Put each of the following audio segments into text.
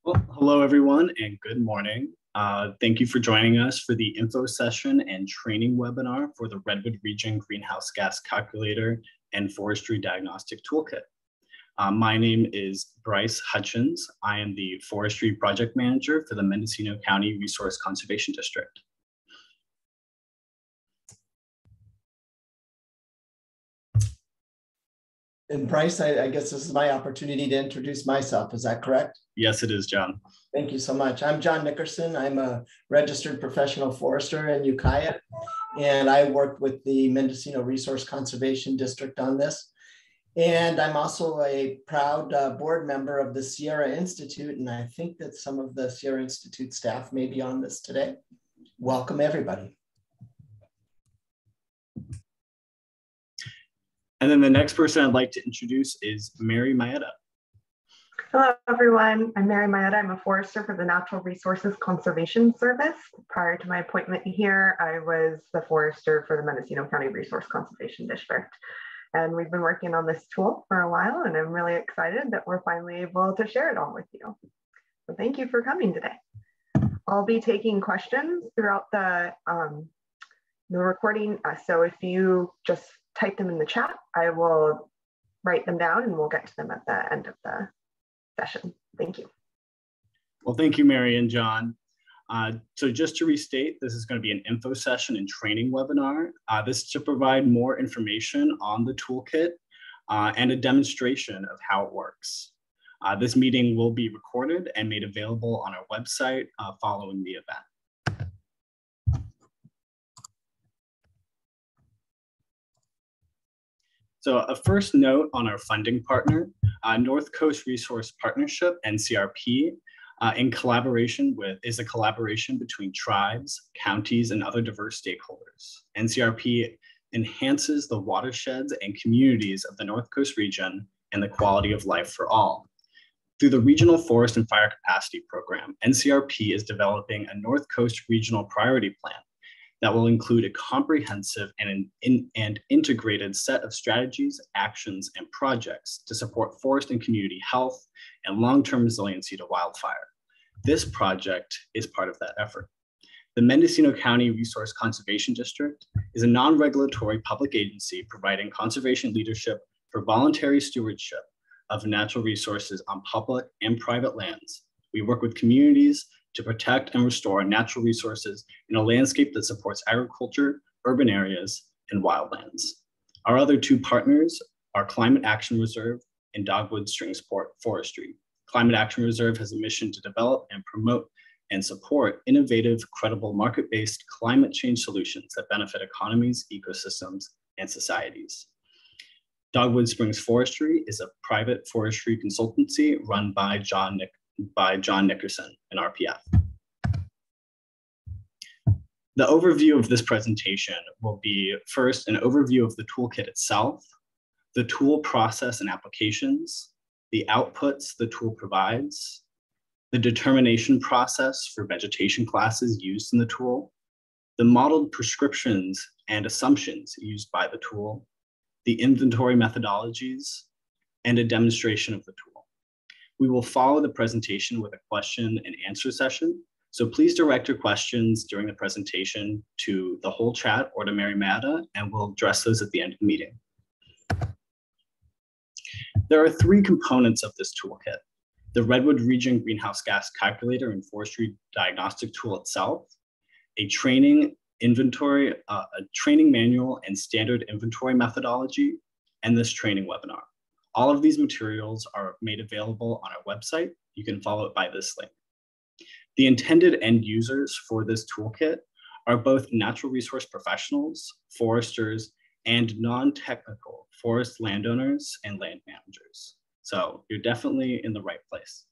Well, hello everyone and good morning. Thank you for joining us for the info session and training webinar for the Redwood Region Greenhouse Gas Calculator and Forestry Diagnostic Toolkit. My name is Bryce Hutchins. I am the Forestry Project Manager for the Mendocino County Resource Conservation District. And Bryce, I guess this is my opportunity to introduce myself. Is that correct? Yes, it is, John. Thank you so much. I'm John Nickerson. I'm a registered professional forester in Ukiah, and I work with the Mendocino Resource Conservation District on this. And I'm also a proud board member of the Sierra Institute, and I think that some of the Sierra Institute staff may be on this today. Welcome, everybody. And then the next person I'd like to introduce is Mary Maeda. Hello, everyone. I'm Mary Maeda. I'm a forester for the Natural Resources Conservation Service. Prior to my appointment here, I was the forester for the Mendocino County Resource Conservation District. And we've been working on this tool for a while, and I'm really excited that we're finally able to share it all with you. So thank you for coming today. I'll be taking questions throughout the recording. So if you just type them in the chat, I will write them down and we'll get to them at the end of the session. Thank you. Well, thank you, Mary and John. So just to restate, this is going to be an info session and training webinar. This is to provide more information on the toolkit and a demonstration of how it works. This meeting will be recorded and made available on our website following the event. So a first note on our funding partner, North Coast Resource Partnership, NCRP, is a collaboration between tribes, counties, and other diverse stakeholders. NCRP enhances the watersheds and communities of the North Coast region and the quality of life for all. Through the Regional Forest and Fire Capacity Program, NCRP is developing a North Coast Regional Priority Plan that will include a comprehensive and integrated set of strategies, actions, and projects to support forest and community health and long-term resiliency to wildfire. This project is part of that effort. The Mendocino County Resource Conservation District is a non-regulatory public agency providing conservation leadership for voluntary stewardship of natural resources on public and private lands. We work with communities to protect and restore natural resources in a landscape that supports agriculture, urban areas, and wildlands. Our other two partners are Climate Action Reserve and Dogwood Springs Forestry. Climate Action Reserve has a mission to develop and promote and support innovative, credible, market-based climate change solutions that benefit economies, ecosystems, and societies. Dogwood Springs Forestry is a private forestry consultancy run by John Nickerson, an RPF. The overview of this presentation will be first an overview of the toolkit itself, the tool process and applications, the outputs the tool provides, the determination process for vegetation classes used in the tool, the modeled prescriptions and assumptions used by the tool, the inventory methodologies, and a demonstration of the tool. We will follow the presentation with a question and answer session. So please direct your questions during the presentation to the whole chat or to Mary Maeda, and we'll address those at the end of the meeting. There are three components of this toolkit: the Redwood Region Greenhouse Gas Calculator and Forestry Diagnostic tool itself, a training manual and standard inventory methodology, and this training webinar. All of these materials are made available on our website. You can follow it by this link. The intended end users for this toolkit are both natural resource professionals, foresters, and non-technical forest landowners and land managers. So you're definitely in the right place.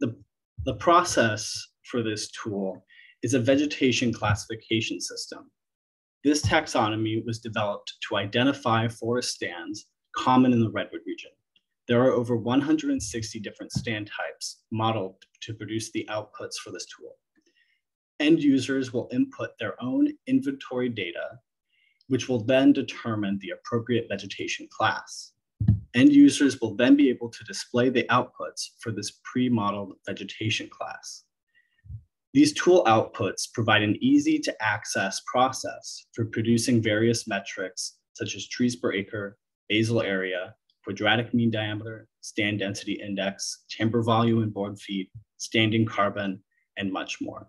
The process for this tool is a vegetation classification system. This taxonomy was developed to identify forest stands common in the Redwood region. There are over 160 different stand types modeled to produce the outputs for this tool. End users will input their own inventory data, which will then determine the appropriate vegetation class. End users will then be able to display the outputs for this pre-modeled vegetation class. These tool outputs provide an easy to access process for producing various metrics such as trees per acre, basal area, quadratic mean diameter, stand density index, timber volume in board feet, standing carbon, and much more.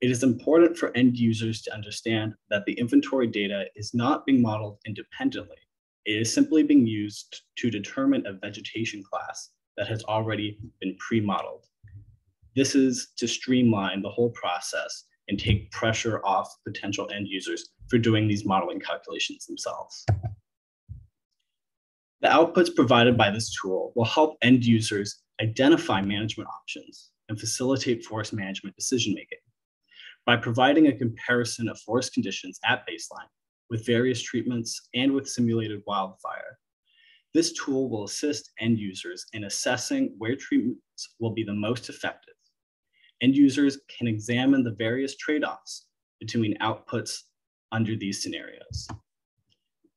It is important for end users to understand that the inventory data is not being modeled independently. It is simply being used to determine a vegetation class that has already been pre-modeled. This is to streamline the whole process and take pressure off potential end users for doing these modeling calculations themselves. The outputs provided by this tool will help end users identify management options and facilitate forest management decision-making. By providing a comparison of forest conditions at baseline with various treatments and with simulated wildfire, this tool will assist end users in assessing where treatments will be the most effective. End users can examine the various trade-offs between outputs under these scenarios.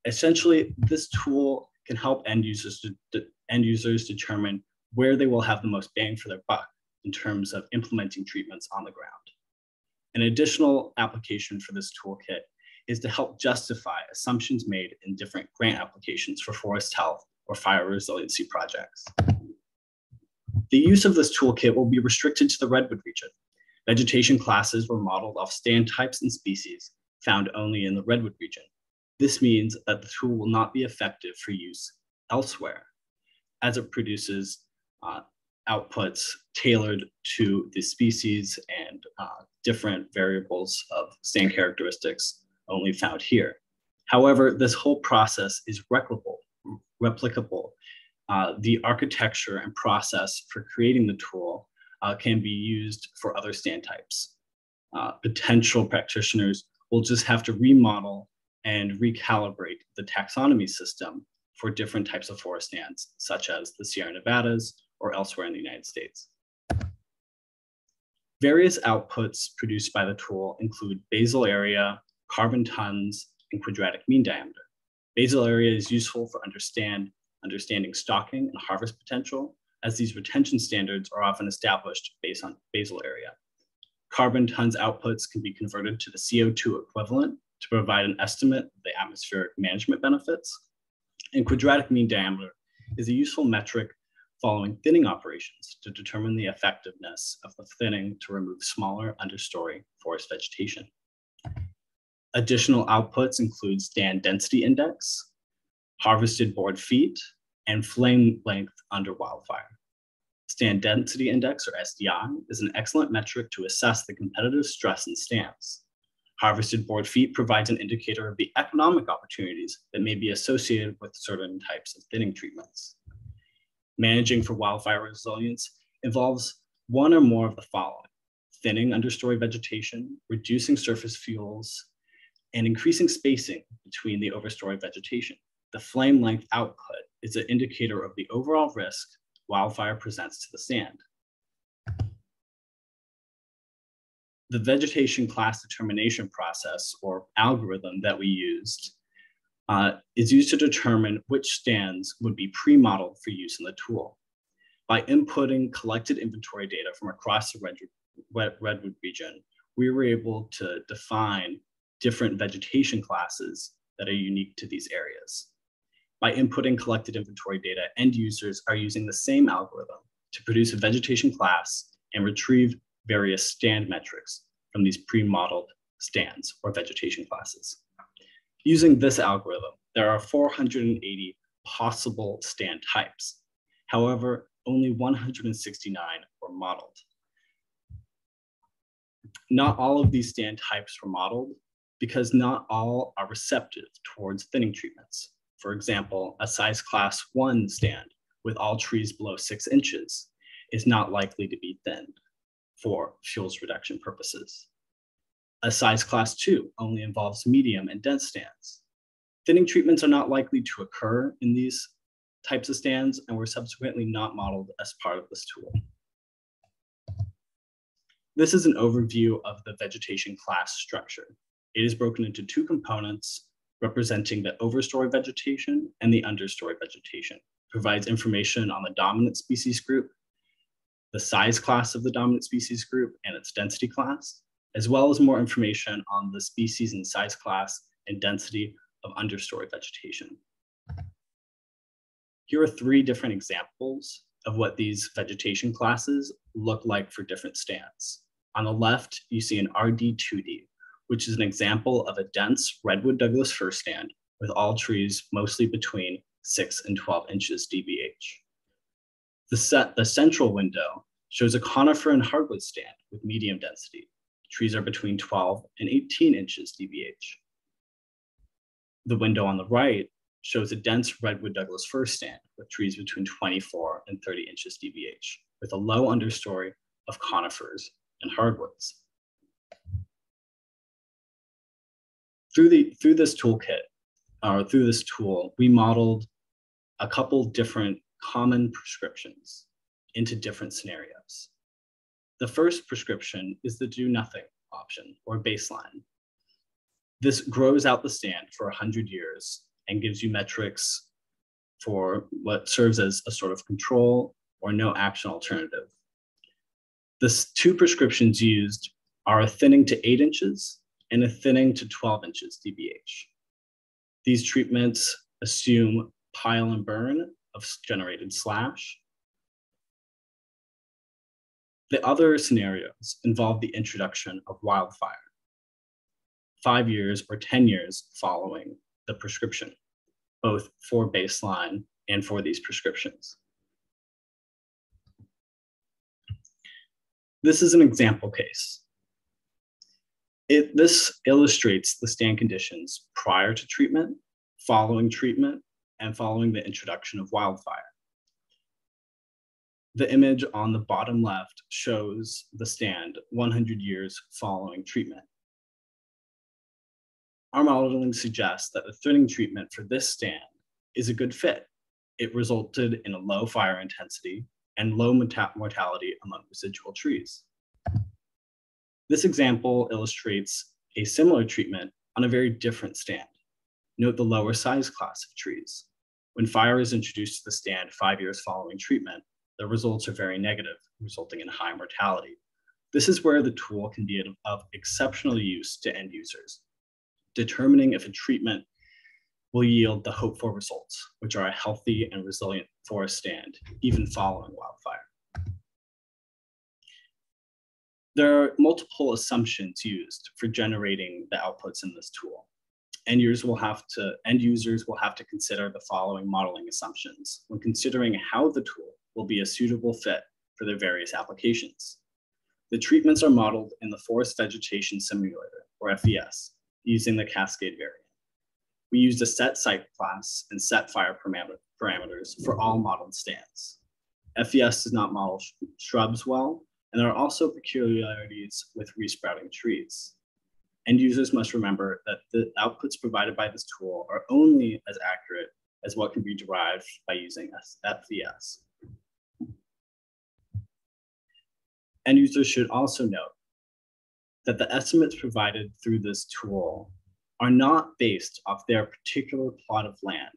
Essentially, this tool can help end users determine where they will have the most bang for their buck in terms of implementing treatments on the ground. An additional application for this toolkit is to help justify assumptions made in different grant applications for forest health or fire resiliency projects. The use of this toolkit will be restricted to the Redwood region. Vegetation classes were modeled off stand types and species found only in the Redwood region. This means that the tool will not be effective for use elsewhere, as it produces outputs tailored to the species and different variables of stand characteristics only found here. However, this whole process is replicable. The architecture and process for creating the tool can be used for other stand types. Potential practitioners will just have to remodel and recalibrate the taxonomy system for different types of forest stands, such as the Sierra Nevadas or elsewhere in the United States. Various outputs produced by the tool include basal area, carbon tons, and quadratic mean diameter. Basal area is useful for understanding stocking and harvest potential, as these retention standards are often established based on basal area. Carbon tons outputs can be converted to the CO2 equivalent to provide an estimate of the atmospheric management benefits. And quadratic mean diameter is a useful metric following thinning operations to determine the effectiveness of the thinning to remove smaller understory forest vegetation. Additional outputs include stand density index, harvested board feet, and flame length under wildfire. Stand density index, or SDI, is an excellent metric to assess the competitive stress in stands. Harvested board feet provides an indicator of the economic opportunities that may be associated with certain types of thinning treatments. Managing for wildfire resilience involves one or more of the following: thinning understory vegetation, reducing surface fuels, and increasing spacing between the overstory vegetation. The flame length output is an indicator of the overall risk wildfire presents to the stand. The vegetation class determination process, or algorithm that we used, is used to determine which stands would be pre-modeled for use in the tool. By inputting collected inventory data from across the Redwood region, we were able to define different vegetation classes that are unique to these areas. By inputting collected inventory data, end users are using the same algorithm to produce a vegetation class and retrieve various stand metrics from these pre-modeled stands or vegetation classes. Using this algorithm, there are 480 possible stand types. However, only 169 were modeled. Not all of these stand types were modeled because not all are receptive towards thinning treatments. For example, a size class 1 stand with all trees below 6 inches is not likely to be thinned for fuels reduction purposes. A size class 2 only involves medium and dense stands. Thinning treatments are not likely to occur in these types of stands and were subsequently not modeled as part of this tool. This is an overview of the vegetation class structure. It is broken into 2 components representing the overstory vegetation and the understory vegetation. provides information on the dominant species group, the size class of the dominant species group and its density class, as well as more information on the species and size class and density of understory vegetation. Here are 3 different examples of what these vegetation classes look like for different stands. On the left, you see an RD2D, which is an example of a dense Redwood Douglas fir stand with all trees mostly between 6 and 12 inches DBH. The central window shows a conifer and hardwood stand with medium density. Trees are between 12 and 18 inches DBH. The window on the right shows a dense Redwood Douglas fir stand with trees between 24 and 30 inches DBH, with a low understory of conifers and hardwoods. Through this toolkit, or through this tool, we modeled a couple different common prescriptions into different scenarios. The first prescription is the do nothing option or baseline. This grows out the stand for 100 years and gives you metrics for what serves as a sort of control or no action alternative. The 2 prescriptions used are a thinning to 8 inches and a thinning to 12 inches DBH. These treatments assume pile and burn of generated slash. The other scenarios involve the introduction of wildfire, 5 years or 10 years following the prescription, both for baseline and for these prescriptions. This is an example case. This illustrates the stand conditions prior to treatment, following treatment, and following the introduction of wildfire. The image on the bottom left shows the stand 100 years following treatment. Our modeling suggests that the thinning treatment for this stand is a good fit. It resulted in a low fire intensity and low mortality among residual trees. This example illustrates a similar treatment on a very different stand. Note the lower size class of trees. When fire is introduced to the stand 5 years following treatment, the results are very negative, resulting in high mortality. This is where the tool can be of exceptional use to end users, determining if a treatment will yield the hoped for results, which are a healthy and resilient forest stand, even following wildfire. There are multiple assumptions used for generating the outputs in this tool. End users will have to consider the following modeling assumptions when considering how the tool will be a suitable fit for their various applications. The treatments are modeled in the Forest Vegetation Simulator, or FVS, using the cascade variant. We used a set site class and set fire parameters for all modeled stands. FVS does not model shrubs well, and there are also peculiarities with resprouting trees. End users must remember that the outputs provided by this tool are only as accurate as what can be derived by using FVS. End users should also note that the estimates provided through this tool are not based off their particular plot of land,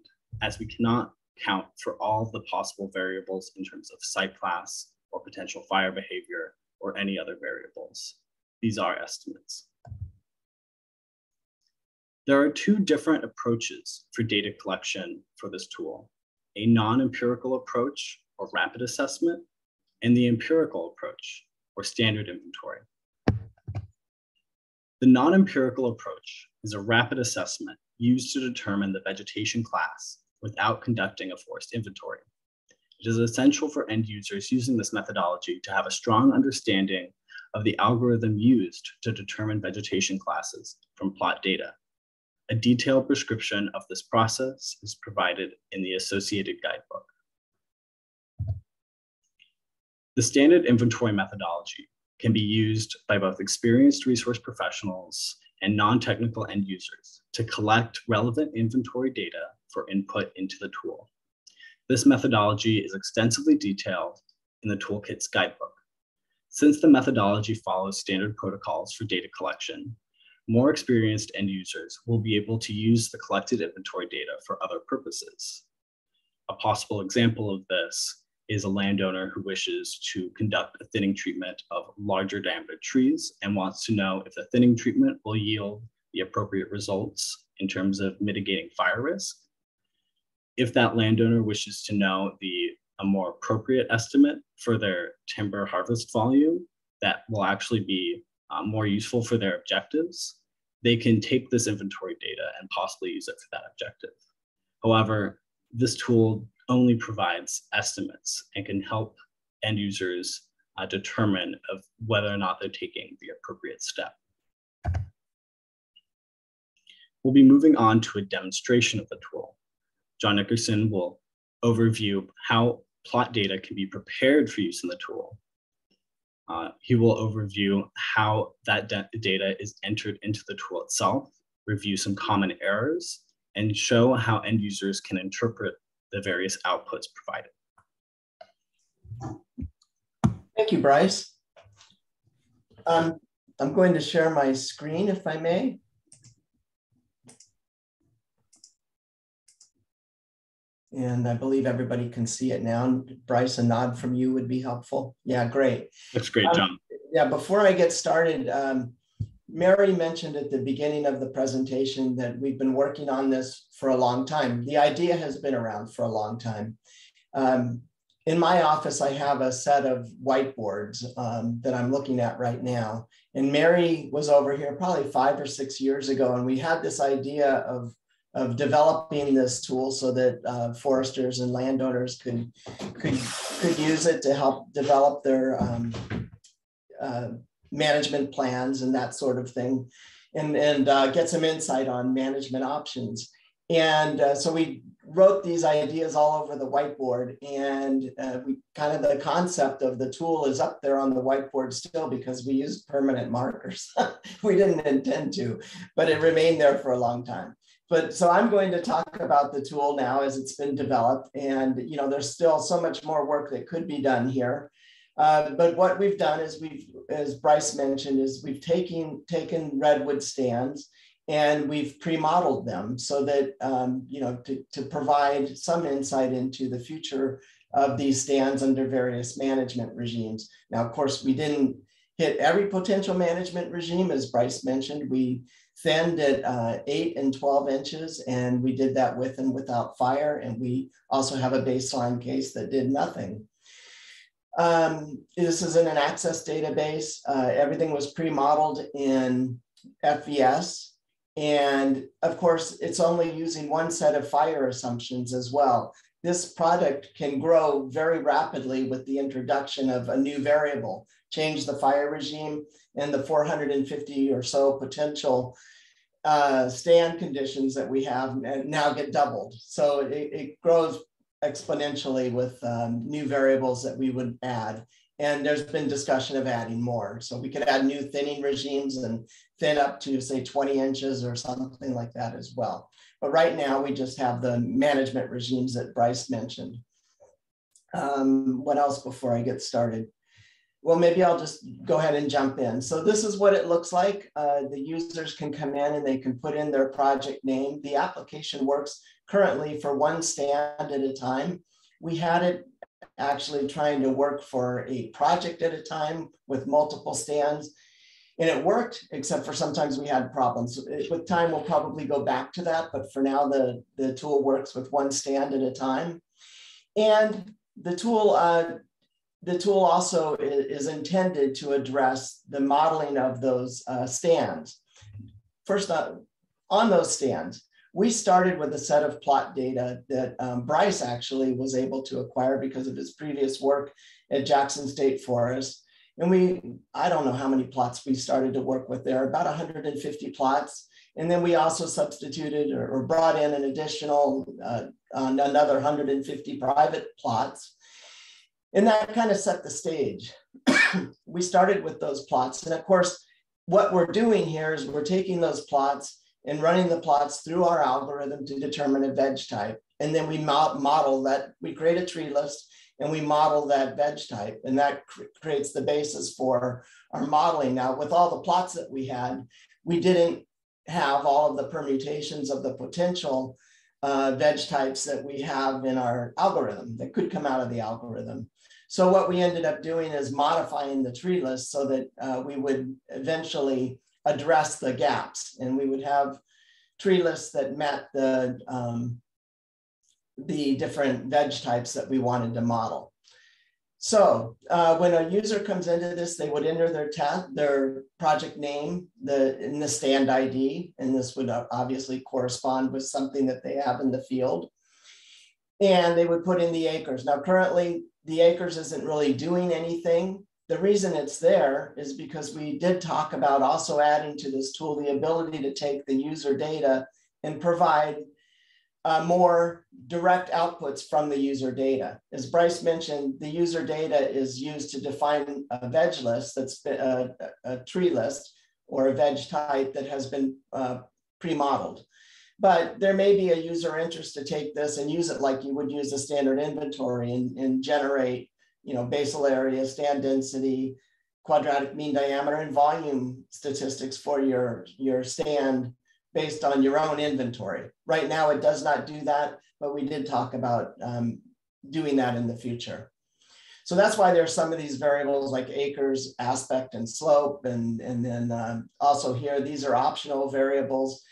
as we cannot count for all the possible variables in terms of site class or potential fire behavior or any other variables. These are estimates. There are 2 different approaches for data collection for this tool: a non-empirical approach, or rapid assessment, and the empirical approach, or standard inventory. The non-empirical approach is a rapid assessment used to determine the vegetation class without conducting a forest inventory. It is essential for end users using this methodology to have a strong understanding of the algorithm used to determine vegetation classes from plot data. A detailed description of this process is provided in the associated guidebook. The standard inventory methodology can be used by both experienced resource professionals and non-technical end users to collect relevant inventory data for input into the tool. This methodology is extensively detailed in the Toolkit's guidebook. Since the methodology follows standard protocols for data collection, more experienced end users will be able to use the collected inventory data for other purposes. A possible example of this is a landowner who wishes to conduct a thinning treatment of larger diameter trees and wants to know if the thinning treatment will yield the appropriate results in terms of mitigating fire risk. If that landowner wishes to know a more appropriate estimate for their timber harvest volume that will actually be more useful for their objectives, they can take this inventory data and possibly use it for that objective. However, this tool only provides estimates and can help end users determine of whether or not they're taking the appropriate step. We'll be moving on to a demonstration of the tool. John Nickerson will overview how plot data can be prepared for use in the tool. He will overview how that data is entered into the tool itself, review some common errors, and show how end users can interpret the various outputs provided. Thank you, Bryce. I'm going to share my screen, if I may. And I believe everybody can see it now. Bryce, a nod from you would be helpful. Yeah, great. That's great, John. Yeah, before I get started, Mary mentioned at the beginning of the presentation that we've been working on this for a long time. The idea has been around for a long time. In my office, I have a set of whiteboards that I'm looking at right now. And Mary was over here probably 5 or 6 years ago, and we had this idea of developing this tool so that foresters and landowners could use it to help develop their management plans and that sort of thing, and get some insight on management options. And so we wrote these ideas all over the whiteboard, and the concept of the tool is up there on the whiteboard still because we used permanent markers. We didn't intend to, but it remained there for a long time. So I'm going to talk about the tool now as it's been developed, and there's still so much more work that could be done here. But what we've done is as Bryce mentioned, is we've taken Redwood stands and we've pre-modeled them so that to provide some insight into the future of these stands under various management regimes. Now, of course, we didn't hit every potential management regime, as Bryce mentioned. We thinned at 8 and 12 inches, and we did that with and without fire. And we also have a baseline case that did nothing. This is in an access database. Everything was pre-modeled in FVS. And of course, it's only using one set of fire assumptions as well. This product can grow very rapidly with the introduction of a new variable, change the fire regime, and the 450 or so potential stand conditions that we have now get doubled. So it grows exponentially with new variables that we would add. And there's been discussion of adding more. So we could add new thinning regimes and thin up to say 20 inches or something like that as well. But right now we just have the management regimes that Bryce mentioned. What else before I get started? Well, maybe I'll just go ahead and jump in. So this is what it looks like. The users can come in and they can put in their project name. The application works currently for one stand at a time. We had it actually trying to work for a project at a time with multiple stands. And it worked, except for sometimes we had problems. With time, we'll probably go back to that. But for now, the tool works with one stand at a time. And the tool also is intended to address the modeling of those stands. First, on those stands, we started with a set of plot data that Bryce actually was able to acquire because of his previous work at Jackson State Forest. And I don't know how many plots we started to work with there, about 150 plots. And then we also substituted or brought in an additional another 150 private plots. And that kind of set the stage. We started with those plots. And of course, what we're doing here is we're taking those plots and running the plots through our algorithm to determine a veg type. And then we model that, we create a tree list and we model that veg type. And that creates the basis for our modeling. Now, with all the plots that we had, we didn't have all of the permutations of the potential veg types that we have in our algorithm that could come out of the algorithm. So what we ended up doing is modifying the tree list so that we would eventually address the gaps, and we would have tree lists that met the different veg types that we wanted to model. So when a user comes into this, they would enter their project name in the stand ID, and this would obviously correspond with something that they have in the field. And they would put in the acres. Now, currently, the acres isn't really doing anything. The reason it's there is because we did talk about also adding to this tool the ability to take the user data and provide more direct outputs from the user data. As Bryce mentioned, the user data is used to define a veg list that's a tree list or a veg type that has been pre-modeled. But there may be a user interest to take this and use it like you would use a standard inventory and generate, basal area, stand density, quadratic mean diameter, and volume statistics for your stand based on your own inventory. Right now, it does not do that, but we did talk about doing that in the future. So that's why there's some of these variables like acres, aspect, and slope. And then also here, these are optional variables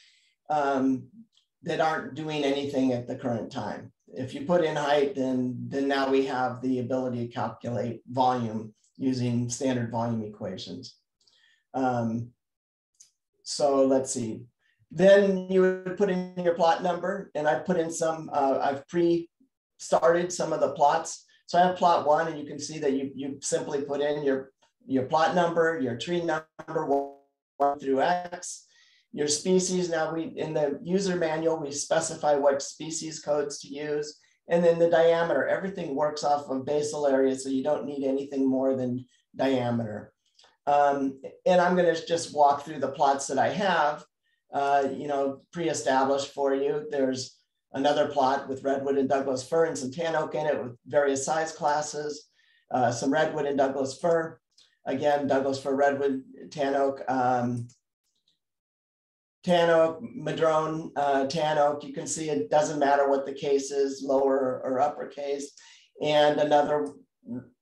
that aren't doing anything at the current time. If you put in height, then now we have the ability to calculate volume using standard volume equations. So let's see. Then you would put in your plot number, and I put in some, I've pre-started some of the plots. So I have plot 1, and you can see that you simply put in your plot number, your tree number 1 through X, your species. Now in the user manual, we specify what species codes to use, and then the diameter. Everything works off of basal area, so you don't need anything more than diameter. And I'm going to just walk through the plots that I have. Pre-established for you. There's another plot with Redwood and Douglas fir and some tan oak in it with various size classes, some Redwood and Douglas fir. Again, Douglas fir, Redwood, tan oak, madrone, tan oak. You can see it doesn't matter what the case is, lower or uppercase. And another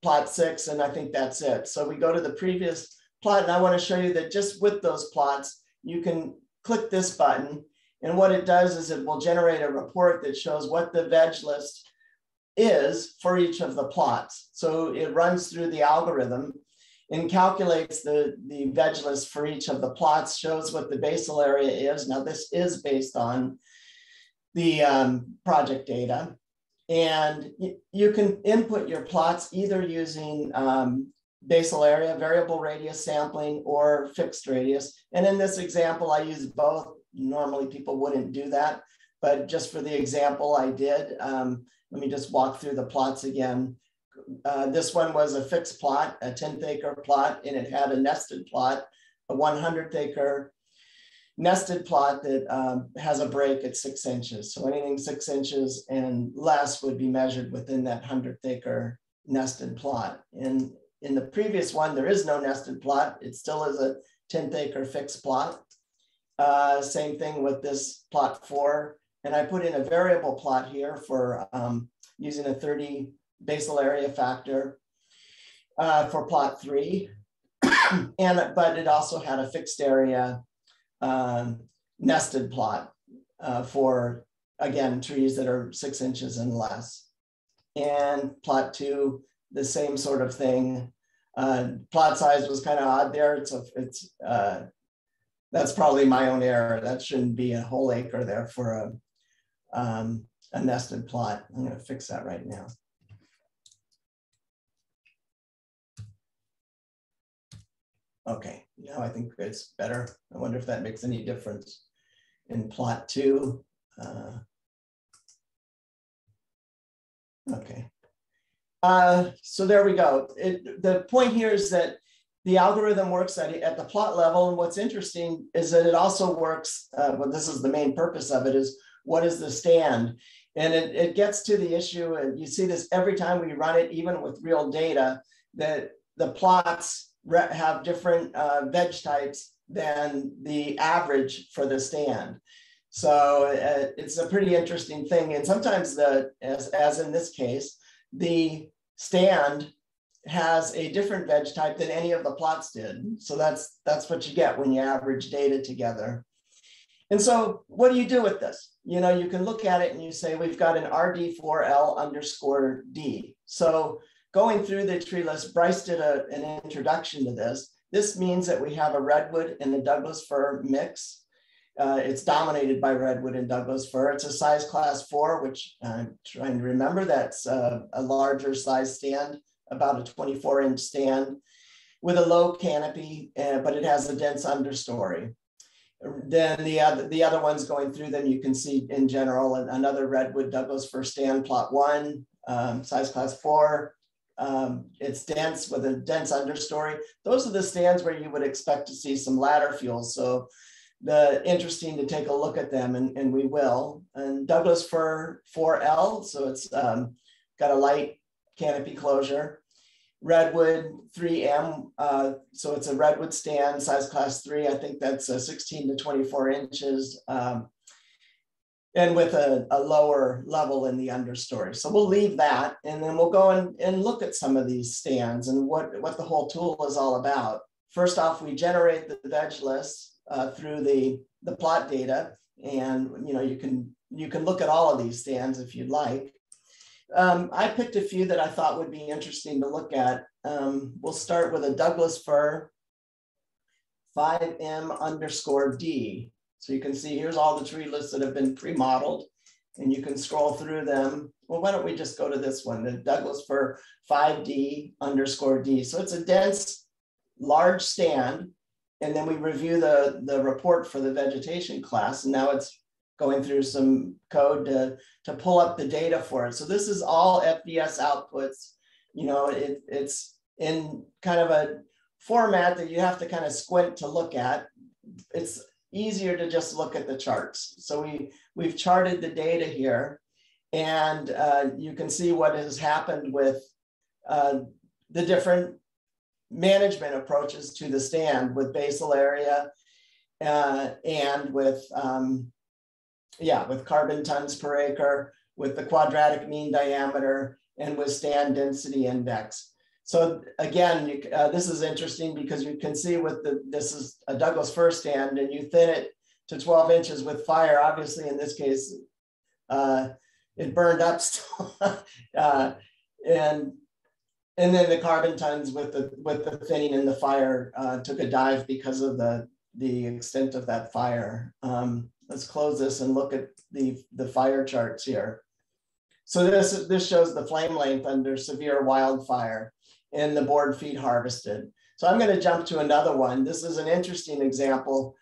plot 6, and I think that's it. So we go to the previous plot, and I want to show you that just with those plots, you can click this button, and what it does is it will generate a report that shows what the veg list is for each of the plots. So it runs through the algorithm and calculates the veg list for each of the plots, shows what the basal area is. Now this is based on the project data, and you can input your plots either using basal area, variable radius sampling, or fixed radius. And in this example, I use both. Normally people wouldn't do that, but just for the example I did. Let me just walk through the plots again. This one was a fixed plot, a 10th acre plot, and it had a nested plot, a 100th acre nested plot that has a break at 6 inches. So anything 6 inches and less would be measured within that 100th acre nested plot. And in the previous one, there is no nested plot. It still is a 10th acre fixed plot. Same thing with this plot 4. And I put in a variable plot here for using a 30 basal area factor for plot 3. But it also had a fixed area nested plot for, again, trees that are 6 inches and less. And plot 2, the same sort of thing. Plot size was kind of odd there. That's probably my own error. That shouldn't be a whole acre there for a nested plot. I'm going to fix that right now. Okay, now I think it's better. I wonder if that makes any difference in plot 2. Okay. So there we go. The point here is that the algorithm works at the plot level. And what's interesting is that it also works, well, this is the main purpose of it, is what is the stand? And it gets to the issue, and you see this every time we run it, even with real data, that the plots have different veg types than the average for the stand. So it's a pretty interesting thing. And sometimes as in this case, the stand has a different veg type than any of the plots did. So that's what you get when you average data together. And so what do you do with this? You know, you can look at it and you say, we've got an RD4L_D. So going through the tree list, Bryce did an introduction to this. This means that we have a redwood and a Douglas fir mix. It's dominated by redwood and Douglas fir. It's a size class 4, which I'm trying to remember, that's a larger size stand, about a 24-inch stand with a low canopy, but it has a dense understory. Then the other ones going through them, you can see in general another redwood Douglas fir stand, plot 1, size class 4. It's dense with a dense understory. Those are the stands where you would expect to see some ladder fuels. So interesting to take a look at them, and we will. And Douglas fir 4L, so it's got a light canopy closure. Redwood 3M, so it's a redwood stand, size class 3. I think that's 16 to 24 inches, and with a lower level in the understory. So we'll leave that, and then we'll go and look at some of these stands and what the whole tool is all about. First off, we generate the veg lists through the plot data, and you can look at all of these stands if you'd like. I picked a few that I thought would be interesting to look at. We'll start with a Douglas fir 5M_D. So you can see here's all the tree lists that have been pre-modeled, and you can scroll through them. Well, why don't we just go to this one, the Douglas fir 5D_D. So it's a dense, large stand. And then we review the report for the vegetation class. And now it's going through some code to pull up the data for it. So this is all FVS outputs. It's in kind of a format that you have to kind of squint to look at. It's easier to just look at the charts. So we've charted the data here, and you can see what has happened with the different management approaches to the stand with basal area and with carbon tons per acre, with the quadratic mean diameter, and with stand density index. So again, this is interesting because you can see this is a Douglas fir stand, and you thin it to 12 inches with fire. Obviously, in this case, it burned up still, and then the carbon tons with the thinning and the fire took a dive because of the extent of that fire. Let's close this and look at the fire charts here. So this shows the flame length under severe wildfire and the board feet harvested. So I'm going to jump to another one. This is an interesting example.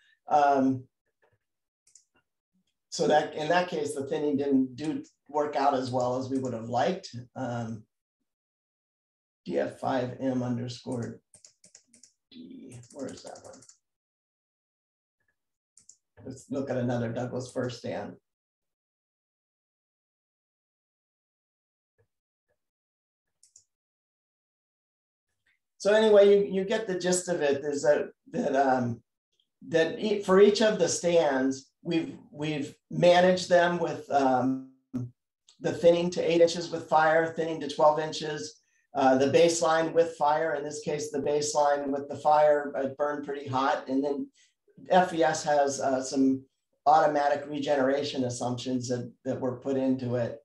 So that in that case, the thinning didn't work out as well as we would have liked. DF5M_D. Where is that one? Let's look at another Douglas fir stand. So anyway, you get the gist of it. Is that for each of the stands, we've managed them with the thinning to 8 inches with fire, thinning to 12 inches, the baseline with fire. In this case, the baseline with the fire burned pretty hot, and then FVS has some automatic regeneration assumptions that were put into it.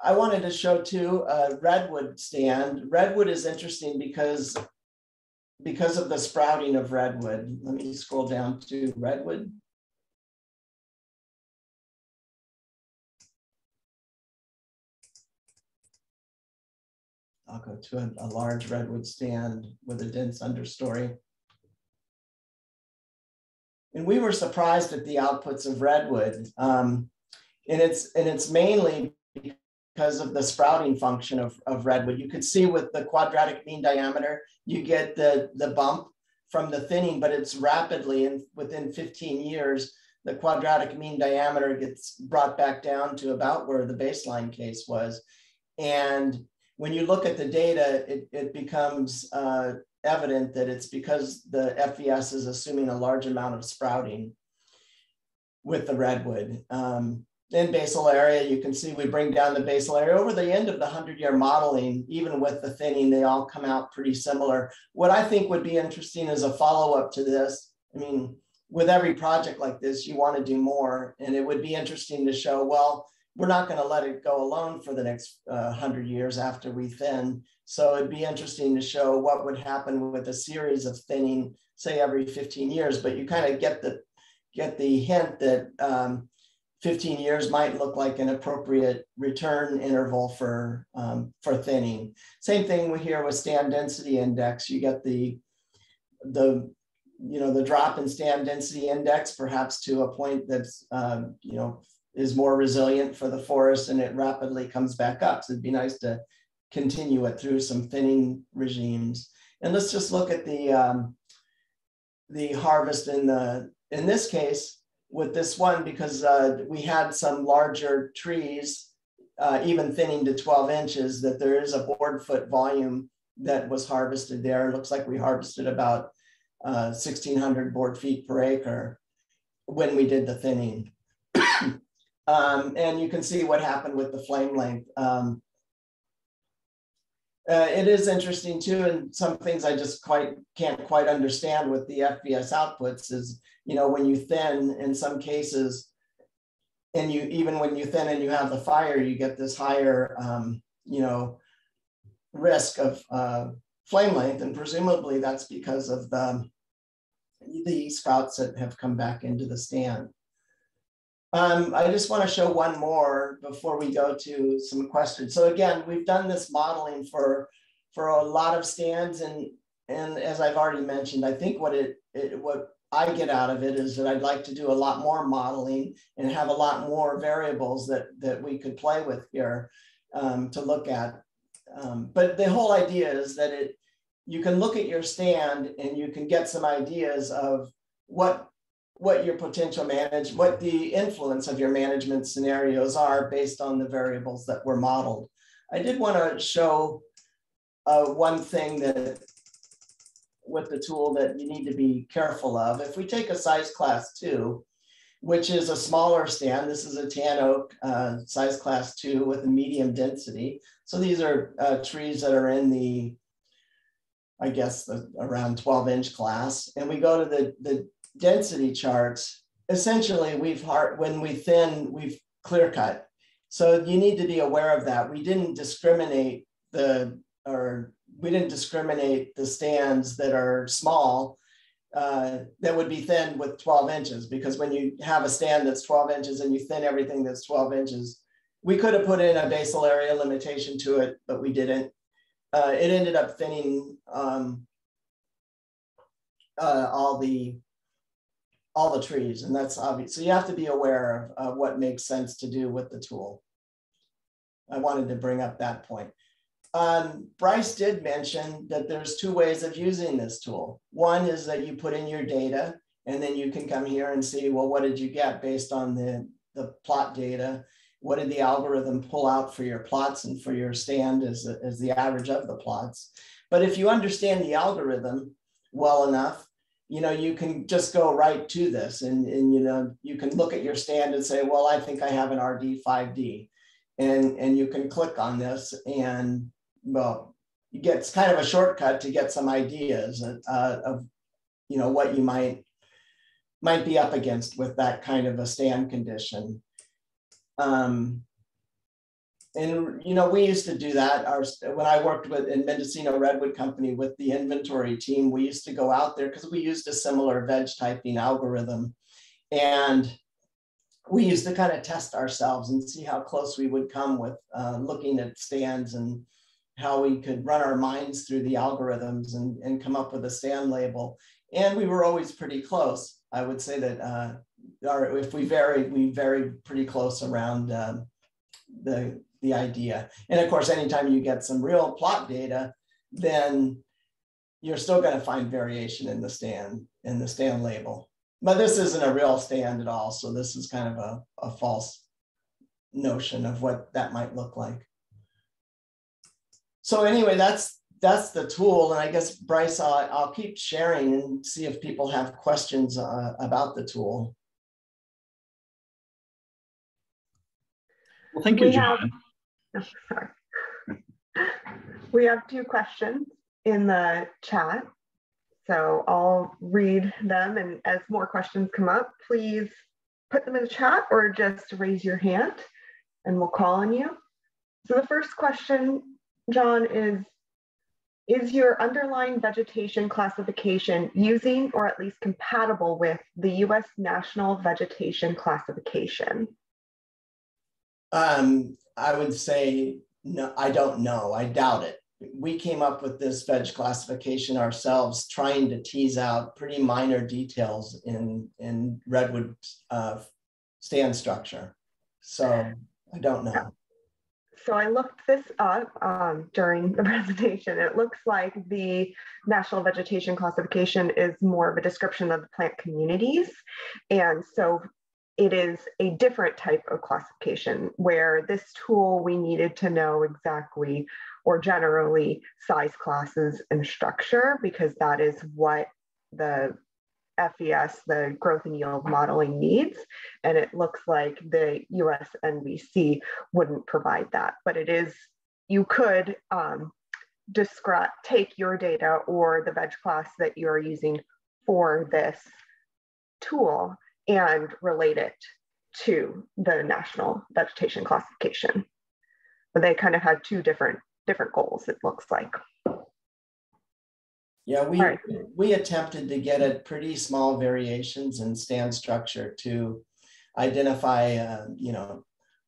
I wanted to show too a redwood stand. Redwood is interesting because of the sprouting of redwood. Let me scroll down to redwood. I'll go to a large redwood stand with a dense understory. And we were surprised at the outputs of redwood. And it's mainly because of the sprouting function of redwood. You could see with the quadratic mean diameter, you get the bump from the thinning, but it's rapidly, and within 15 years, the quadratic mean diameter gets brought back down to about where the baseline case was. And when you look at the data, it becomes evident that it's because the FVS is assuming a large amount of sprouting. with the redwood. In basal area, you can see we bring down the basal area. Over the end of the 100-year modeling, even with the thinning, they all come out pretty similar. What I think would be interesting is a follow-up to this. I mean, with every project like this, you want to do more. And it would be interesting to show, well, we're not going to let it go alone for the next 100 years after we thin. So it'd be interesting to show what would happen with a series of thinning, say every 15 years, but you kind of get the hint that 15 years might look like an appropriate return interval for thinning. Same thing here with stand density index. You get the drop in stand density index, perhaps to a point that's is more resilient for the forest, and it rapidly comes back up. So it'd be nice to continue it through some thinning regimes. And let's just look at the harvest in this case with this one, because we had some larger trees, even thinning to 12 inches, that there is a board foot volume that was harvested there. It looks like we harvested about 1,600 board feet per acre when we did the thinning. And you can see what happened with the flame length. It is interesting too, and some things I just can't quite understand with the FBS outputs is, when you thin in some cases, and even when you thin and you have the fire, you get this higher, risk of flame length, and presumably that's because of the sprouts that have come back into the stand. I just want to show one more before we go to some questions. So again, we've done this modeling for a lot of stands, and as I've already mentioned, I think what I get out of it is that I'd like to do a lot more modeling and have a lot more variables that we could play with here to look at. But the whole idea is that you can look at your stand and you can get some ideas of what your potential what the influence of your management scenarios are based on the variables that were modeled. I did want to show one thing that with the tool that you need to be careful of. If we take a size class 2, which is a smaller stand, this is a tan oak size class 2 with a medium density. So these are trees that are in the, I guess, around 12-inch class. And we go to the density charts. Essentially, when we thin, we've clear cut. So you need to be aware of that. We didn't discriminate the stands that are small that would be thinned with 12 inches, because when you have a stand that's 12 inches and you thin everything that's 12 inches, we could have put in a basal area limitation to it, but we didn't. It ended up thinning all the trees, and that's obvious. So you have to be aware of what makes sense to do with the tool. I wanted to bring up that point. Bryce did mention that there's 2 ways of using this tool. One is that you put in your data, and then you can come here and see, well, what did you get based on the plot data? What did the algorithm pull out for your plots and for your stand as the average of the plots? But if you understand the algorithm well enough, you can just go right to this, and you can look at your stand and say, well, I think I have an RD 5D, and you can click on this, and well, it's kind of a shortcut to get some ideas of what you might be up against with that kind of a stand condition. And we used to do that. When I worked in Mendocino Redwood Company with the inventory team, we used to go out there because we used a similar veg typing algorithm, and we used to kind of test ourselves and see how close we would come with looking at stands and how we could run our minds through the algorithms and come up with a stand label. And we were always pretty close. I would say that if we varied pretty close around the idea. And of course, anytime you get some real plot data, then you're still going to find variation in the stand label. But this isn't a real stand at all. So this is kind of a false notion of what that might look like. So anyway, that's the tool. And I guess, Bryce, I'll keep sharing and see if people have questions about the tool. Well, thank you, John. Oh, sorry. We have 2 questions in the chat, so I'll read them, and as more questions come up, please put them in the chat or just raise your hand and we'll call on you. So the first question, John, is your underlying vegetation classification using or at least compatible with the US National Vegetation Classification? I would say, no, I don't know. I doubt it. We came up with this veg classification ourselves, trying to tease out pretty minor details in Redwood stand structure. So I don't know. So I looked this up during the presentation. It looks like the National Vegetation Classification is more of a description of the plant communities. And so it is a different type of classification, where this tool, we needed to know exactly or generally size classes and structure, because that is what the FES, the growth and yield modeling, needs. And it looks like the US NVC wouldn't provide that, but it is, you could take your data or the veg class that you're using for this tool and relate it to the National Vegetation Classification. But they kind of had 2 different goals, it looks like. Yeah, we attempted to get at pretty small variations in stand structure to identify, you know,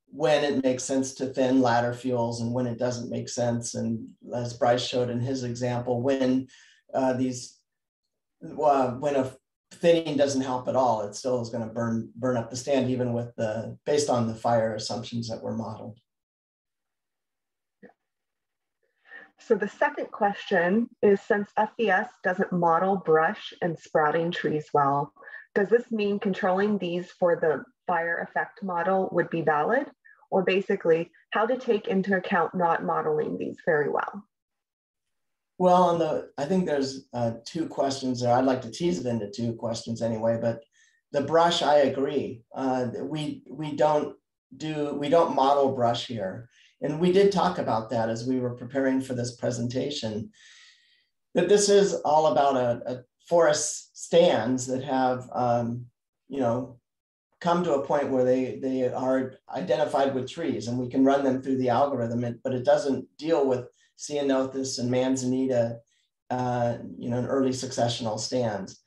when it makes sense to thin ladder fuels and when it doesn't make sense. And as Bryce showed in his example, when when a thinning doesn't help at all, it still is going to burn up the stand, even with based on the fire assumptions that were modeled. So the second question is, since FES doesn't model brush and sprouting trees well, does this mean controlling these for the fire effect model would be valid? Or basically, how to take into account not modeling these very well? Well, I think there's 2 questions there. I'd like to tease it into 2 questions anyway, but the brush, I agree. We don't model brush here. And we did talk about that as we were preparing for this presentation, that this is all about a forest stands that have, you know, come to a point where they are identified with trees, and we can run them through the algorithm, but it doesn't deal with ceanothus and manzanita, you know, and early successional stands.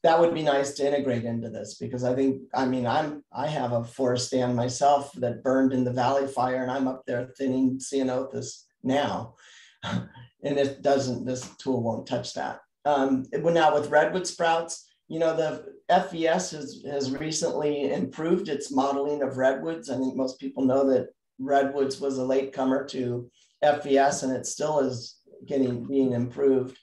That would be nice to integrate into this, because I think, I mean, I have a forest stand myself that burned in the valley fire, and I'm up there thinning ceanothus now, and it doesn't, this tool won't touch that. Now with redwood sprouts, you know, the FES has recently improved its modeling of redwoods. I think most people know that redwoods was a latecomer to FES, and it still is being improved.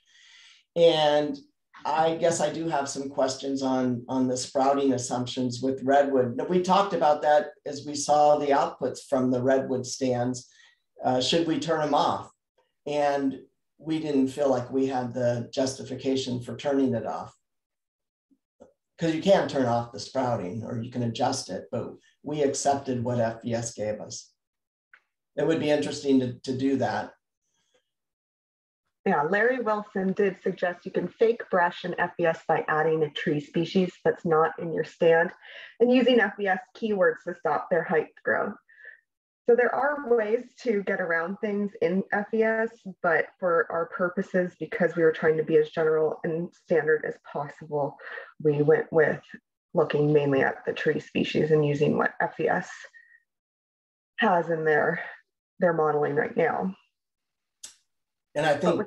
And I guess I do have some questions on the sprouting assumptions with redwood. We talked about that as we saw the outputs from the redwood stands. Should we turn them off? And we didn't feel like we had the justification for turning it off, because you can turn off the sprouting or you can adjust it, but we accepted what FES gave us. It would be interesting to do that. Yeah, Larry Wilson did suggest you can fake brush in FES by adding a tree species that's not in your stand and using FES keywords to stop their height growth. So there are ways to get around things in FES, but for our purposes, because we were trying to be as general and standard as possible, we went with looking mainly at the tree species and using what FES has in their modeling right now. And I think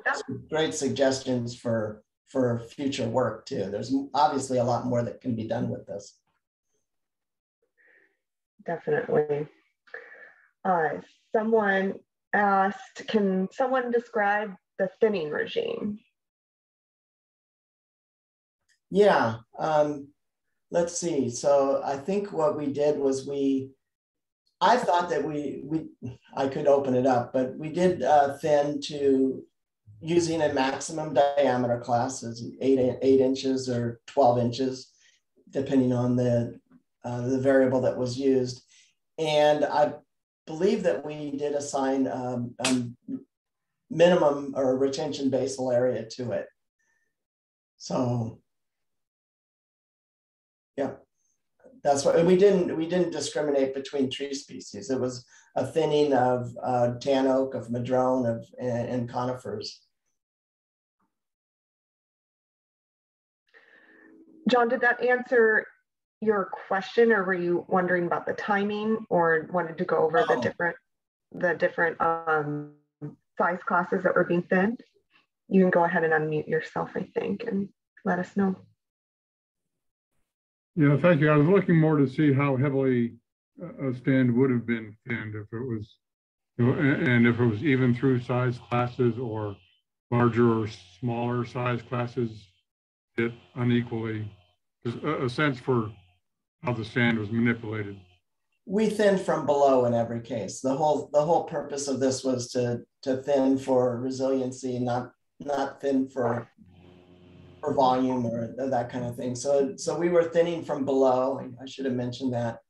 great suggestions for future work too. There's obviously a lot more that can be done with this. Definitely. Someone asked, can someone describe the thinning regime? Yeah, let's see. So I think what we did was I thought that I could open it up, but we did thin to using a maximum diameter class as 8 inches or 12 inches, depending on the variable that was used. And believe that we did assign minimum or retention basal area to it. So, yeah, that's what we didn't discriminate between tree species. It was a thinning of tan oak, of madrone, and conifers. John, did that answer your question, or were you wondering about the timing, or wanted to go over the different size classes that were being thinned? You can go ahead and unmute yourself, I think, and let us know. Yeah, thank you. I was looking more to see how heavily a stand would have been thinned if it was, and if it was even through size classes or larger or smaller size classes hit unequally. Just a sense for how the stand was manipulated. We thinned from below in every case. The whole purpose of this was to thin for resiliency, not thin for volume or that kind of thing. So we were thinning from below. I should have mentioned that,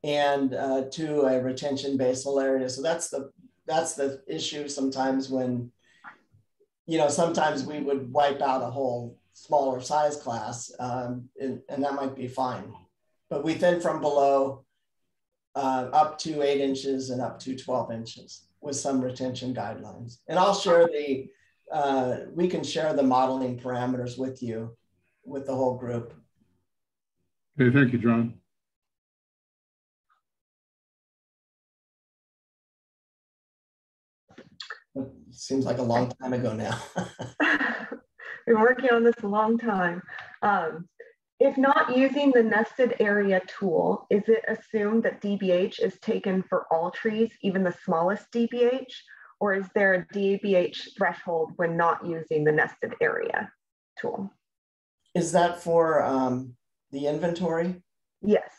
and to a retention basal area. So that's the issue sometimes when, sometimes we would wipe out a whole smaller size class, and that might be fine. But we thin from below up to 8 inches and up to 12 inches with some retention guidelines. And I'll share we can share the modeling parameters with you, with the whole group. Okay, thank you, John. It seems like a long time ago now. Been working on this a long time. If not using the nested area tool, is it assumed that DBH is taken for all trees, even the smallest DBH? Or is there a DBH threshold when not using the nested area tool? Is that for the inventory? Yes.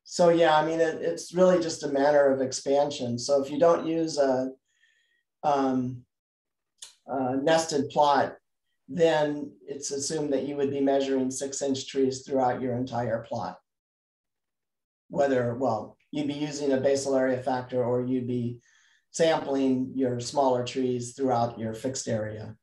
So yeah, I mean, it's really just a matter of expansion. So if you don't use a nested plot, then it's assumed that you would be measuring 6-inch trees throughout your entire plot. Well, you'd be using a basal area factor, or you'd be sampling your smaller trees throughout your fixed area.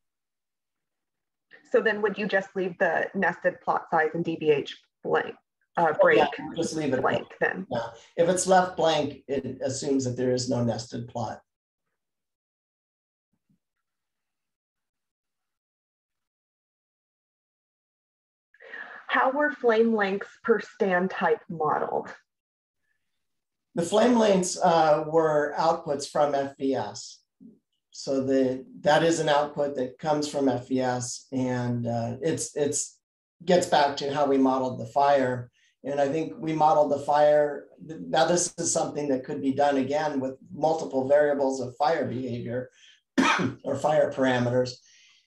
So then would you just leave the nested plot size and DBH blank? Yeah, just leave it blank then. Yeah. If it's left blank, it assumes that there is no nested plot. How were flame lengths per stand type modeled? The flame lengths were outputs from FVS. So that is an output that comes from FVS, and it's gets back to how we modeled the fire. And I think we modeled the fire. Now this is something that could be done again with multiple variables of fire behavior or fire parameters.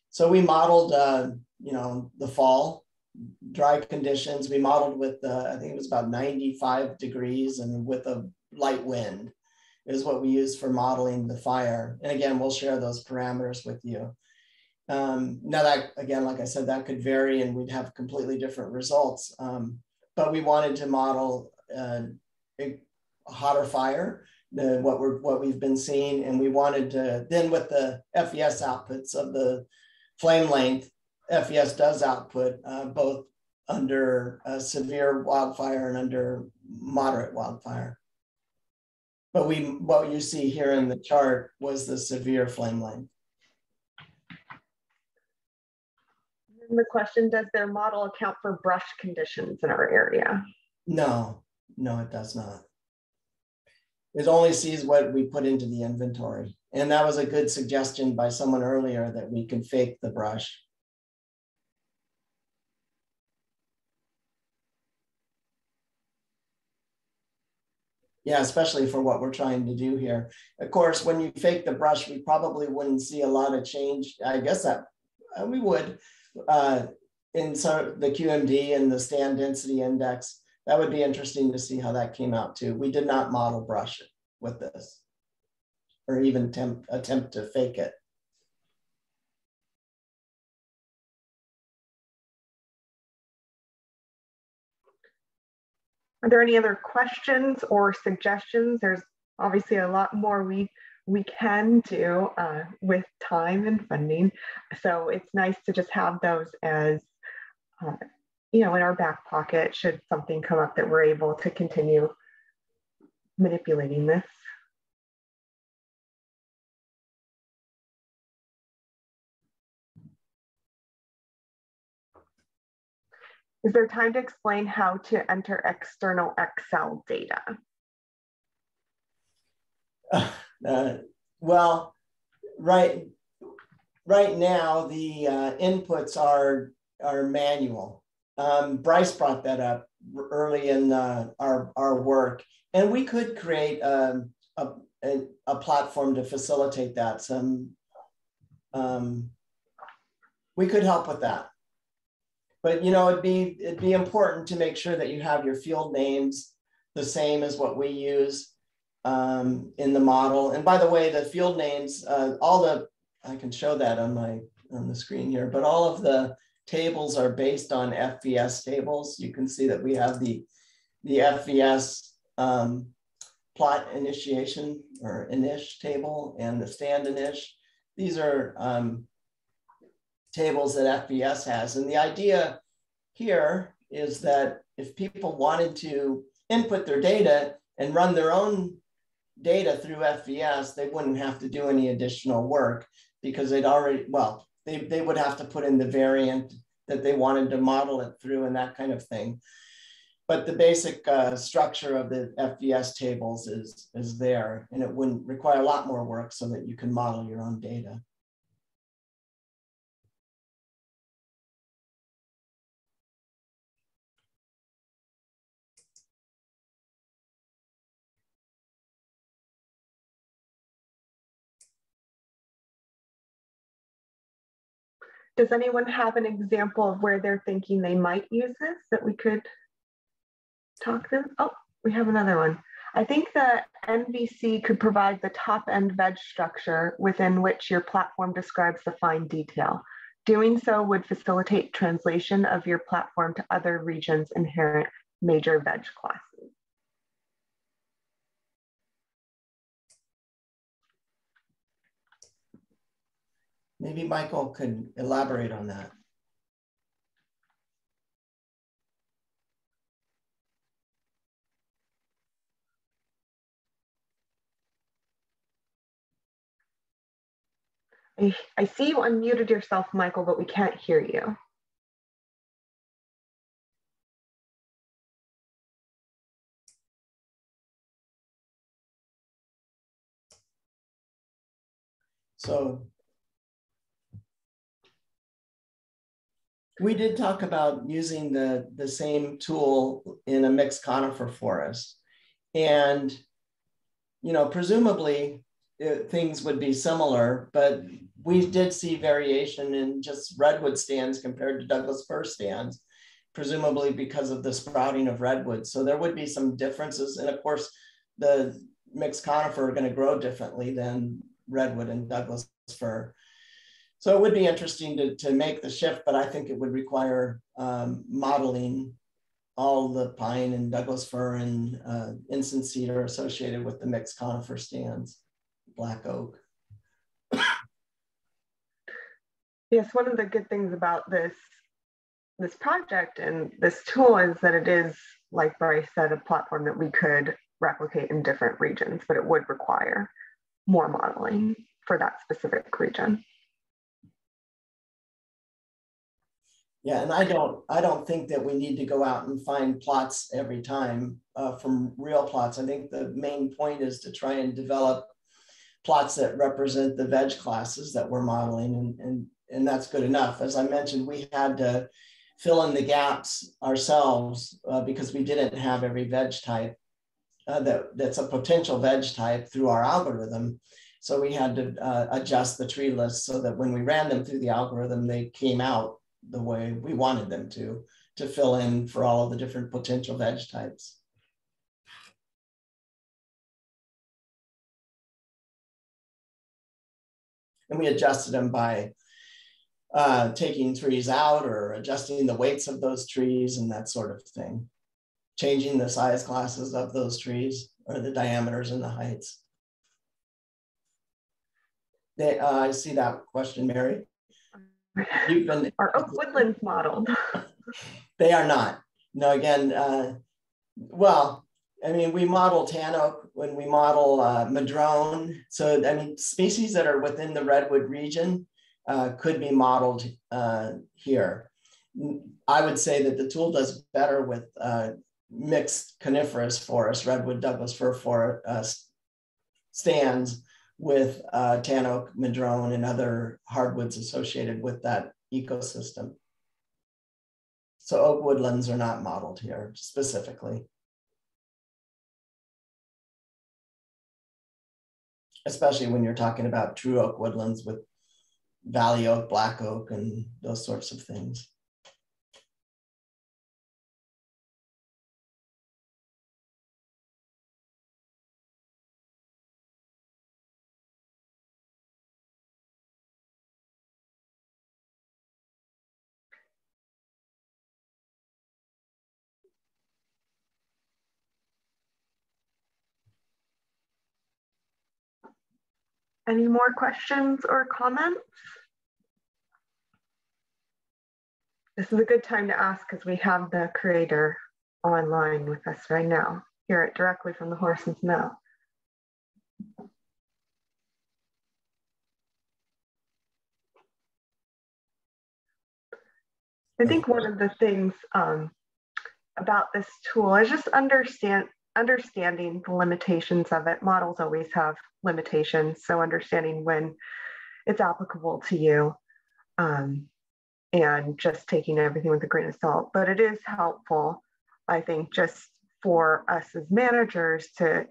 So we modeled, the fall, dry conditions. We modeled with, I think it was about 95 degrees and with a light wind is what we used for modeling the fire. And again, we'll share those parameters with you. Now that, again, like I said, that could vary and we'd have completely different results. But we wanted to model a hotter fire than what we've been seeing. And we wanted to, then with the FES outputs of the flame length, FES does output both under severe wildfire and under moderate wildfire. But what you see here in the chart was the severe flame length. And the question, does their model account for brush conditions in our area? No, it does not. It only sees what we put into the inventory. And that was a good suggestion by someone earlier that we can fake the brush. Yeah, especially for what we're trying to do here. Of course, when you fake the brush, we probably wouldn't see a lot of change. I guess that we would in the QMD and the stand density index. That would be interesting to see how that came out too. We did not model brush with this or even attempt to fake it. Are there any other questions or suggestions? There's obviously a lot more we can do with time and funding. So it's nice to just have those as, in our back pocket should something come up that we're able to continue manipulating this. Is there time to explain how to enter external Excel data? Well, right now the inputs are manual. Bryce brought that up early in our work, and we could create a platform to facilitate that. We could help with that. But it'd be important to make sure that you have your field names the same as what we use in the model. And by the way, the field names, I can show that on the screen here, but all of the tables are based on FVS tables. You can see that we have the FVS plot initiation or init table and the stand init. These are tables that FVS has. And the idea here is that if people wanted to input their data and run their own data through FVS, they wouldn't have to do any additional work because they'd already, they would have to put in the variant that they wanted to model it through and that kind of thing. But the basic structure of the FVS tables is there, and it wouldn't require a lot more work so that you can model your own data. Does anyone have an example of where they're thinking they might use this that we could talk through? Oh, we have another one. I think the NVC could provide the top-end veg structure within which your platform describes the fine detail. Doing so would facilitate translation of your platform to other regions' inherent major veg classes. Maybe Michael could elaborate on that. I see you unmuted yourself, Michael, but we can't hear you. So we did talk about using the same tool in a mixed conifer forest. And, presumably things would be similar, but we did see variation in just redwood stands compared to Douglas fir stands, presumably because of the sprouting of redwood. So there would be some differences. And of course, the mixed conifer are going to grow differently than redwood and Douglas fir. So it would be interesting to make the shift, but I think it would require modeling all the pine and Douglas fir and incense cedar associated with the mixed conifer stands, black oak. Yes, one of the good things about this project and this tool is that it is, like Bryce said, a platform that we could replicate in different regions, but it would require more modeling for that specific region. Yeah, and I don't think that we need to go out and find plots every time from real plots. I think the main point is to try and develop plots that represent the veg classes that we're modeling, and that's good enough. As I mentioned, we had to fill in the gaps ourselves because we didn't have every veg type that's a potential veg type through our algorithm. So we had to adjust the tree list so that when we ran them through the algorithm, they came out the way we wanted them to fill in for all of the different potential veg types. And we adjusted them by taking trees out or adjusting the weights of those trees and that sort of thing, changing the size classes of those trees or the diameters and the heights. I see that question, Mary. Are oak woodlands modeled? They are not. No, again, well, I mean, we model tan oak when we model madrone. So, I mean, species that are within the Redwood region could be modeled here. I would say that the tool does better with mixed coniferous forest, Redwood, Douglas fir forest stands with tan oak, madrone, and other hardwoods associated with that ecosystem. So oak woodlands are not modeled here specifically. Especially when you're talking about true oak woodlands with valley oak, black oak, and those sorts of things. Any more questions or comments? This is a good time to ask because we have the creator online with us right now. Hear it directly from the horse's mouth. I think one of the things about this tool is just understanding the limitations of it. Models always have limitations, so understanding when it's applicable to you and just taking everything with a grain of salt. But it is helpful, I think, just for us as managers to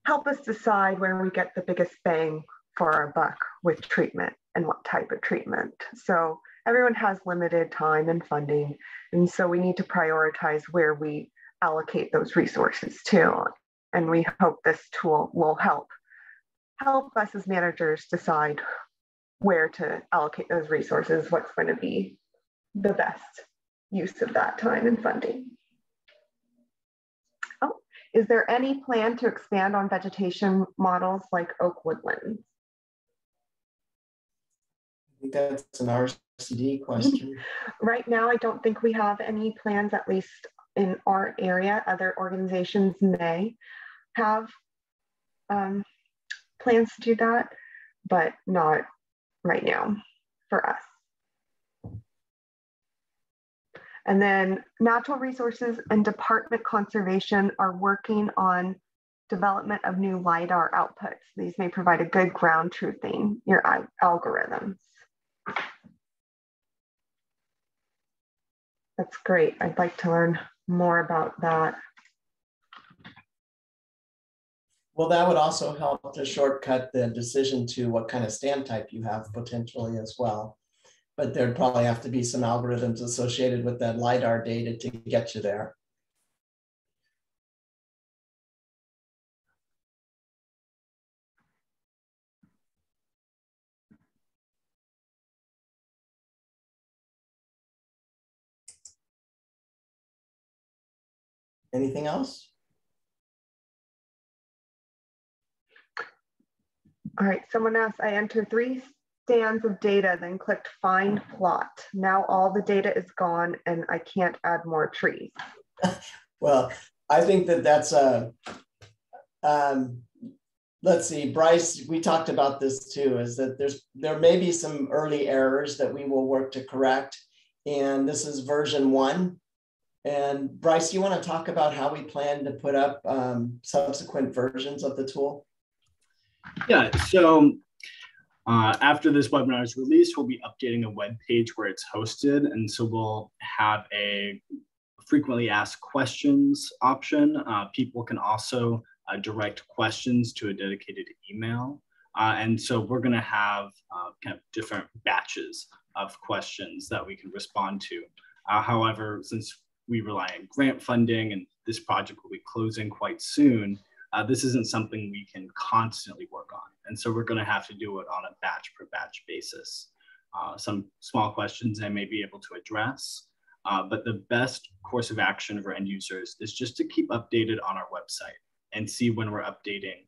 help us decide where we get the biggest bang for our buck with treatment and what type of treatment. So everyone has limited time and funding, and so we need to prioritize where we allocate those resources to. And we hope this tool will help us as managers decide where to allocate those resources, what's going to be the best use of that time and funding. Oh, is there any plan to expand on vegetation models like oak woodlands? I think that's an RCD question. Right now, I don't think we have any plans, at least in our area. Other organizations may have plans to do that, but not right now for us. And then natural resources and department conservation are working on development of new LiDAR outputs. These may provide a good ground truthing your algorithms. That's great. I'd like to learn more about that. Well, that would also help to shortcut the decision to what kind of stand type you have potentially as well. But there'd probably have to be some algorithms associated with that LiDAR data to get you there. Anything else? All right, someone asked, I entered 3 stands of data, then clicked find plot. Now all the data is gone and I can't add more trees. Well, I think that that's a, let's see, Bryce, we talked about this too, is that there may be some early errors that we will work to correct. And this is version 1. And Bryce, you want to talk about how we plan to put up subsequent versions of the tool? Yeah, so after this webinar is released, we'll be updating a web page where it's hosted. And so we'll have a frequently asked questions option. People can also direct questions to a dedicated email. And so we're going to have kind of different batches of questions that we can respond to. However, since we rely on grant funding and this project will be closing quite soon, this isn't something we can constantly work on. And so we're going to have to do it on a batch per batch basis. Some small questions I may be able to address, but the best course of action for end users is just to keep updated on our website. and see when we're updating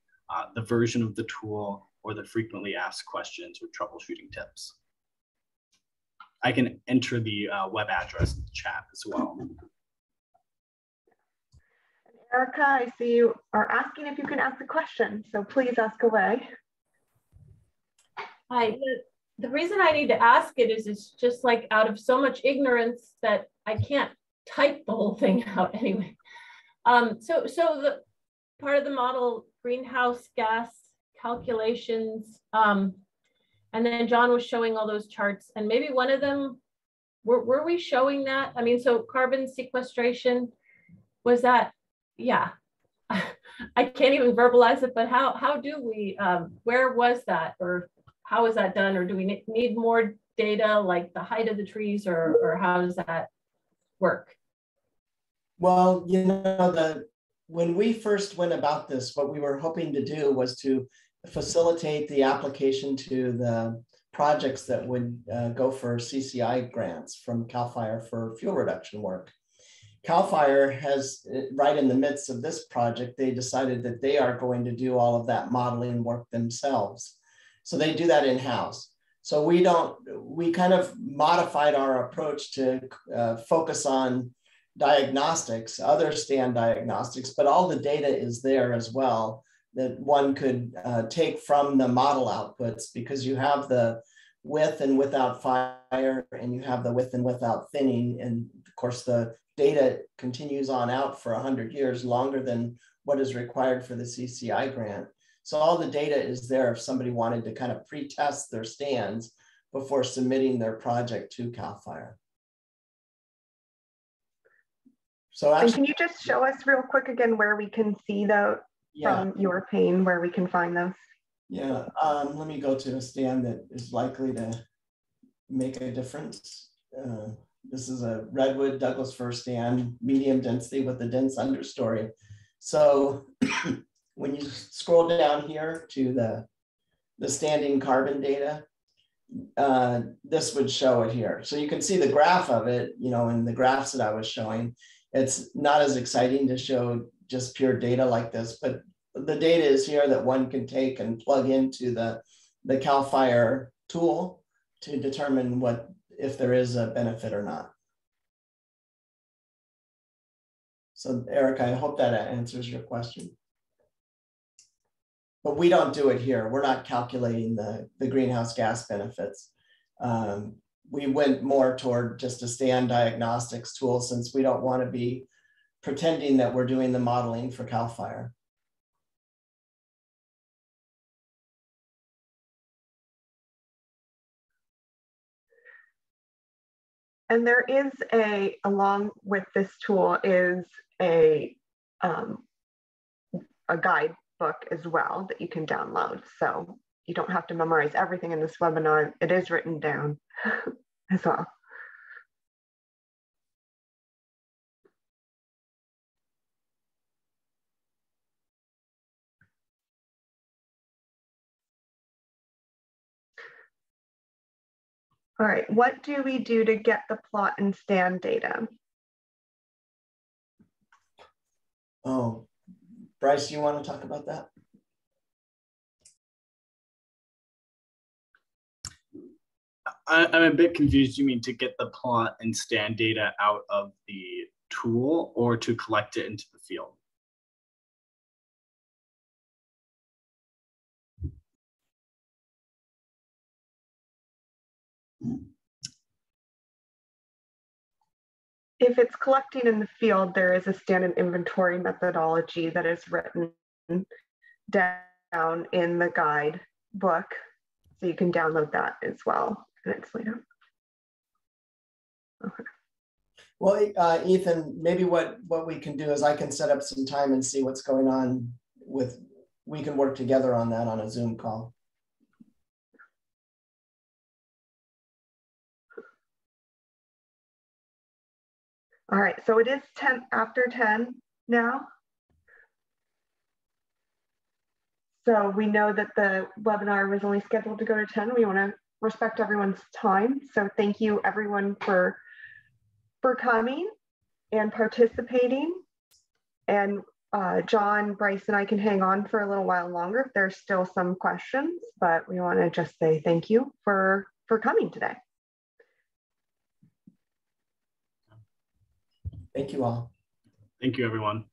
the version of the tool or the frequently asked questions or troubleshooting tips. I can enter the web address in the chat as well. Erica, I see you are asking if you can ask a question, so please ask away. Hi, the reason I need to ask it is it's just like out of so much ignorance that I can't type the whole thing out anyway. So the part of the model, greenhouse gas calculations, and then John was showing all those charts, and maybe one of them, were we showing that? I mean, so carbon sequestration, was that, yeah, I can't even verbalize it, but how do we, where was that, or how is that done, or do we need more data like the height of the trees, or how does that work? Well, you know, when we first went about this, what we were hoping to do was to facilitate the application to the projects that would go for CCI grants from CAL FIRE for fuel reduction work. CAL FIRE has, right in the midst of this project, they decided that they are going to do all of that modeling work themselves. So they do that in-house. So we kind of modified our approach to focus on diagnostics, other stand diagnostics, but all the data is there as well that one could take from the model outputs, because you have the with and without fire, and you have the with and without thinning. And of course, the data continues on out for 100 years, longer than what is required for the CCI grant. So all the data is there if somebody wanted to kind of pre-test their stands before submitting their project to CAL FIRE. So actually, and can you just show us real quick again where we can see from your pane, where we can find those? Yeah, let me go to a stand that is likely to make a difference. This is a Redwood Douglas fir stand, medium density with a dense understory. So when you scroll down here to the standing carbon data, this would show it here. So you can see the graph of it, you know, in the graphs that I was showing. It's not as exciting to show just pure data like this, but the data is here that one can take and plug into the CAL FIRE tool to determine if there is a benefit or not. So Erica, I hope that answers your question. But we don't do it here. We're not calculating the greenhouse gas benefits. We went more toward just a stand diagnostics tool, since we don't want to be pretending that we're doing the modeling for CAL FIRE. And there is along with this tool is a guidebook as well that you can download. So you don't have to memorize everything in this webinar. It is written down as well. All right, what do we do to get the plot and stand data? Oh, Bryce, you want to talk about that? I'm a bit confused. You mean to get the plot and stand data out of the tool, or to collect it into the field? If it's collecting in the field, there is a standard inventory methodology that is written down in the guide book. So you can download that as well minutes later. Okay. Well, Ethan, maybe what we can do is I can set up some time and see what's going on we can work together on that on a Zoom call. All right, so it is after 10 now. So we know that the webinar was only scheduled to go to 10. We want to respect everyone's time. So thank you everyone for coming and participating. And John, Bryce, and I can hang on for a little while longer if there's still some questions, but we want to just say thank you for coming today. Thank you all. Thank you, everyone.